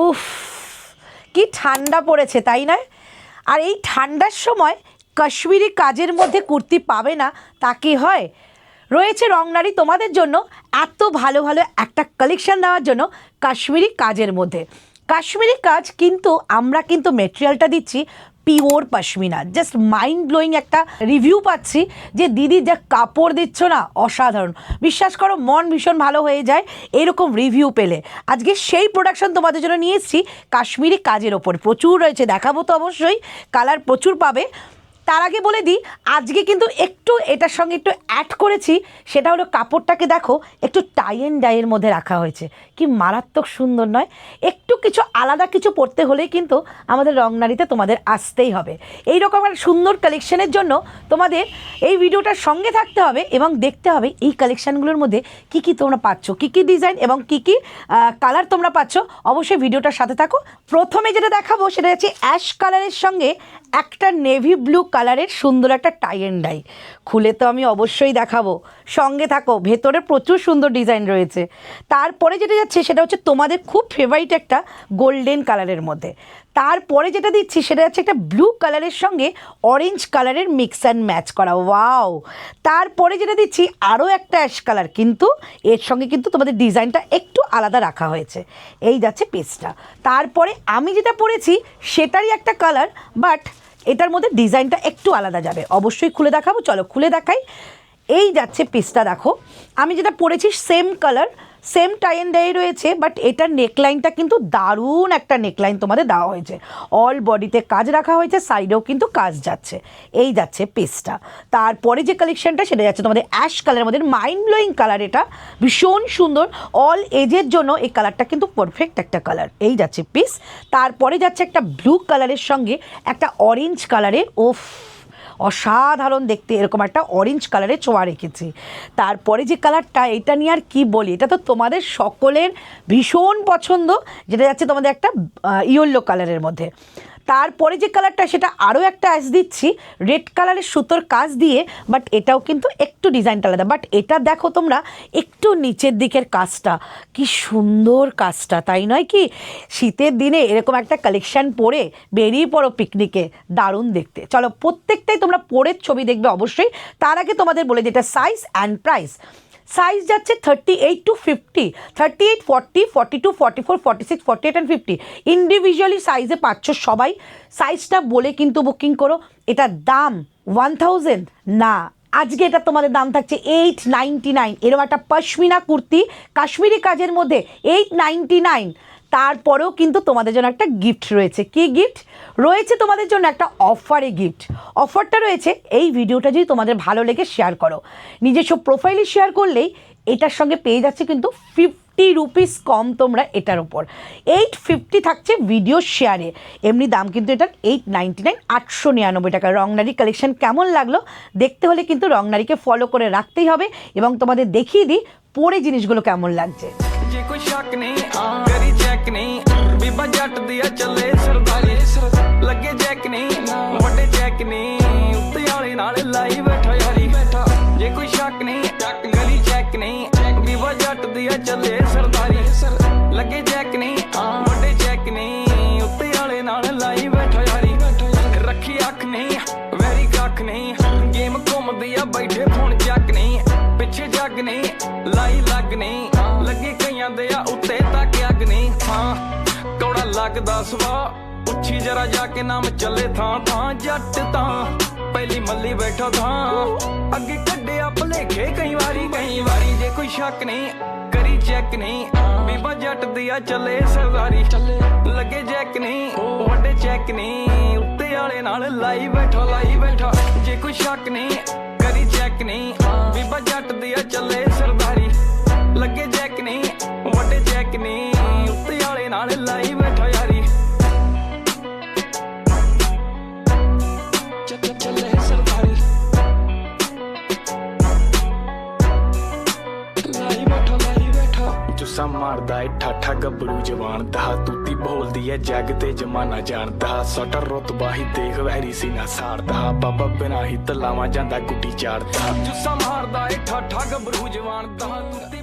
উফ, কি ঠান্ডা পড়েছে তাই না? আর এই ঠান্ডার সময় কাশ্মীরি কাজের মধ্যে কুর্তি পাবে না তা কি হয়? রয়েছে রংনারী তোমাদের জন্য এত ভালো ভালো একটা কালেকশন দেওয়ার জন্য কাশ্মীরি কাজের মধ্যে। কাশ্মীরি কাজ কিন্তু আমরা কিন্তু মেটেরিয়ালটা দিচ্ছি pure pashmina. Just mind blowing একটা রিভিউ পাচ্ছি যে দিদি যা কাপড় দিচ্ছ না অসাধারণ, বিশ্বাস করো মন ভীষণ ভালো হয়ে যায় এরকম রিভিউ পেলে। আজকে সেই প্রোডাকশন তোমাদের জন্য নিয়ে এসেছি কাশ্মীরি কাজের ওপর। প্রচুর রয়েছে, দেখাবো তো অবশ্যই, কালার প্রচুর পাবে। তার আগে বলে দিই আজকে কিন্তু একটু এটার সঙ্গে একটু অ্যাড করেছি, সেটা হলো কাপড়টাকে দেখো একটু টাই অ্যান্ড ডাইয়ের মধ্যে রাখা হয়েছে। কি মারাত্মক সুন্দর নয়? একটু কিছু আলাদা কিছু পড়তে হলেই কিন্তু আমাদের রংনারীতে তোমাদের আসতেই হবে। এই রকম একটা সুন্দর কালেকশনের জন্য তোমাদের এই ভিডিওটার সঙ্গে থাকতে হবে এবং দেখতে হবে এই কালেকশানগুলোর মধ্যে কি কি তোমরা পাচ্ছ, কি কি ডিজাইন এবং কি কি কালার তোমরা পাচ্ছ। অবশ্যই ভিডিওটার সাথে থাকো। প্রথমে যেটা দেখাবো সেটা হচ্ছে অ্যাশ কালারের সঙ্গে একটা নেভি ব্লু কালারের সুন্দর একটা টাই অ্যান্ড ডাই। খুলে তো আমি অবশ্যই দেখাবো, সঙ্গে থাকো, ভেতরে প্রচুর সুন্দর ডিজাইন রয়েছে। তারপরে যেটা যাচ্ছে সেটা হচ্ছে তোমাদের খুব ফেভারিট একটা গোল্ডেন কালারের মধ্যে। তারপরে যেটা দিচ্ছি সেটা হচ্ছে একটা ব্লু কালারের সঙ্গে অরেঞ্জ কালারের মিক্স অ্যান্ড ম্যাচ করা, ওয়াও। তারপরে যেটা দিচ্ছি আরও একটা অ্যাশ কালার, কিন্তু এর সঙ্গে কিন্তু তোমাদের ডিজাইনটা একটু আলাদা রাখা হয়েছে। এই যাচ্ছে পিসটা। তারপরে আমি যেটা পরেছি সেটারই একটা কালার, বাট এটার মধ্যে ডিজাইনটা একটু আলাদা যাবে। অবশ্যই খুলে দেখাবো, চলো খুলে দেখাই। এই যাচ্ছে পিসটা, দেখো আমি যেটা পরেছি same colour, same tie and dye রয়েছে, বাট এটার নেকলাইনটা কিন্তু দারুণ একটা নেকলাইন তোমাদের দেওয়া হয়েছে। অল বডিতে কাজ রাখা হয়েছে, সাইডেও কিন্তু কাজ যাচ্ছে। এই যাচ্ছে পিসটা। তারপরে যে কালেকশনটা সেটা যাচ্ছে তোমাদের অ্যাশ কালারের মধ্যে, মাইন্ড ব্লোয়িং কালার, এটা ভীষণ সুন্দর। অল এজের জন্য এই কালারটা কিন্তু পারফেক্ট একটা কালার। এই যাচ্ছে পিস। তারপরে যাচ্ছে একটা ব্লু কালারের সঙ্গে একটা অরেঞ্জ কালারের, ওফ অসাধারণ দেখতে, এরকম একটা অরেঞ্জ কালারের ছোঁয়া রেখেছি। তারপরে যে কালারটা, এটা নিয়ে আর কি বলি, এটা তো তোমাদের সকলের ভীষণ পছন্দ, যেটা যাচ্ছে তোমাদের একটা ইয়েলো কালারের মধ্যে। তারপরে যে কালারটা সেটা আরও একটা অ্যাশ দিচ্ছি রেড কালারের সুতোর কাজ দিয়ে, বাট এটাও কিন্তু একটু ডিজাইনটা আলাদা। বাট এটা দেখো তোমরা একটু নিচের দিকের কাজটা, কি সুন্দর কাজটা, তাই নয় কি? শীতের দিনে এরকম একটা কালেকশান পরে বেরিয়ে পড়ো পিকনিকে, দারুণ দেখতে। চলো প্রত্যেকটাই তোমরা পরে ছবি দেখবে অবশ্যই। তার আগে তোমাদের বলে যেটা সাইজ অ্যান্ড প্রাইস। সাইজ যাচ্ছে 38 to 50, 38, 40, 42, 44, 46, 48 and 50। ইন্ডিভিজুয়ালি সাইজে পাচ্ছ সবাই। সাইজটা বলে কিন্তু বুকিং করো। এটার দাম 1000 না, আজকে এটা তোমাদের দাম থাকছে 899। এরকম একটা পশমিনা কুর্তি কাশ্মীরি কাজের মধ্যে 899। তারপরেও কিন্তু তোমাদের জন্য একটা গিফট রয়েছে। কি গিফট রয়েছে? তোমাদের জন্য একটা অফারে গিফট। অফারটা রয়েছে, এই ভিডিওটা যদি তোমাদের ভালো লেগে শেয়ার করো, নিজস্ব প্রোফাইলে শেয়ার করলেই এটার সঙ্গে পেয়ে যাচ্ছে কিন্তু 50 রুপিস কম তোমরা এটার ওপর। 850 থাকছে ভিডিও শেয়ারে, এমনি দাম কিন্তু এটার 899, 899 টাকা। রংনারী কালেকশন কেমন লাগলো দেখতে হলে কিন্তু রংনারীকে ফলো করে রাখতেই হবে এবং তোমাদের দেখিয়ে দিই পরে জিনিসগুলো কেমন লাগছে। ਜੇ ਕੋਈ ਸ਼ੱਕ ਨਹੀਂ ਕਰੀ ਚੈੱਕ ਨਹੀਂ ਬੀਬਾ ਜੱਟ ਦੀ ਆ ਚੱਲੇ ਸਰਦਾਰੀ ਲੱਗੇ ਜੈਕ ਨਹੀਂ ਵੱਡੇ ਚੈੱਕ ਨਹੀਂ ਉੱਤੇ ਵਾਲੇ ਨਾਲ ਲਾਈ ਬੈਠਾ ਯਾਰੀ ਜੇ ਕੋਈ ਸ਼ੱਕ ਨਹੀਂ ਕਰੀ ਚੈੱਕ ਨਹੀਂ ਬੀਬਾ ਜੱਟ ਦੀ ਆ ਚੱਲੇ ਸਰਦਾਰੀ ਲੱਗੇ ਜੈਕ ਨਹੀਂ ਵੱਡੇ ਚੈੱਕ ਨਹੀਂ ਉੱਤੇ ਵਾਲੇ ਨਾਲ ਲਾਈ ਬੈਠਾ ਯਾਰੀ ਰੱਖੀ ਅੱਖ ਨਹੀਂ ਵੈਰੀ ਕੱਖ ਨਹੀਂ ਗੇਮ ਘੁੰਮਦੀ ਆ ਬੈਠੇ ਫੋਨ ਚੱਕ ਨਹੀਂ ਪਿੱਛੇ ਜੱਗ ਨਹੀਂ ਲਾਈ ਲੱਗ ਨਹੀਂ ਲੱਗੇ ਕਈਆਂ ਦੇ ਆ ਉੱਤੇ ਤੱਕ ਅੱਗ ਨਹੀਂ ਹਾਂ ਕੌੜਾ ਲੱਗਦਾ ਸਵਾ ਉੱਚੀ ਜਰਾ ਜਾ ਕੇ ਨਾਮ ਚੱਲੇ ਥਾਂ ਥਾਂ ਜੱਟ ਤਾਂ ਪਹਿਲੀ ਮੱਲੀ ਬੈਠਾ ਥਾਂ ਅੱਗੇ ਕੱਢਿਆ ਭਲੇਖੇ ਕਈ ਵਾਰੀ ਜੇ ਕੋਈ ਸ਼ੱਕ ਨਹੀਂ ਕਰੀ ਚੈੱਕ ਨਹੀਂ ਬੀਬਾ ਜੱਟ ਦੀ ਆ ਚੱਲੇ ਸਰਦਾਰੀ ਲੱਗੇ ਜੈਕ ਨਹੀਂ ਵੱਡੇ ਚੈੱਕ ਨਹੀਂ ਉੱਤੇ ਵਾਲੇ ਨਾਲ ਲਾਈ ਬੈਠਾ ਜੇ ਕੋਈ ਸ਼ੱਕ ਨਹੀਂ ਕਰੀ ਚੈੱਕ ਨਹੀਂ ਬੀਬਾ ਜੱਟ ਦੀ ਆ ਚੱਲੇ ਸਰਦਾਰੀ ਲੱਗੇ ਜੈਕ ਨਹੀਂ ਵੱਡੇ ਚੈੱਕ ਨਹੀਂ ਉੱਤੇ ਵਾਲੇ ਨਾਲ ਲਾਈ ਬੈਠਾ ਯਾਰੀ ਚੱਲੇ ਸਰਦਾਰੀ ਲਾਈ ਬੈਠਾ ਜੁੱਸਾ ਮਾਰਦਾ ਏ ਠਾਠਾ ਗੱਭਰੂ ਜਵਾਨ ਦਾ ਤੂਤੀ ਬੋਲਦੀ ਏ ਜੱਗ ਤੇ ਜਮਾਨਾ ਜਾਣਦਾ ਸਟਰ ਰੁਤਬਾ ਹੀ ਦੇਖ ਵੈਰੀ ਸੀ ਨਾ ਸਾੜਦਾ ਬਾਬਾ ਬਿਨਾ ਹੀ ਤਲਾਵਾ ਜਾਂਦਾ ਗੁੱਡੀ ਚਾੜਦਾ ਜੁੱਸਾ ਮਾਰਦਾ ਏ ਠਾਠਾ ਗੱਭਰੂ ਜਵਾਨ ਦਾ ਤੂਤੀ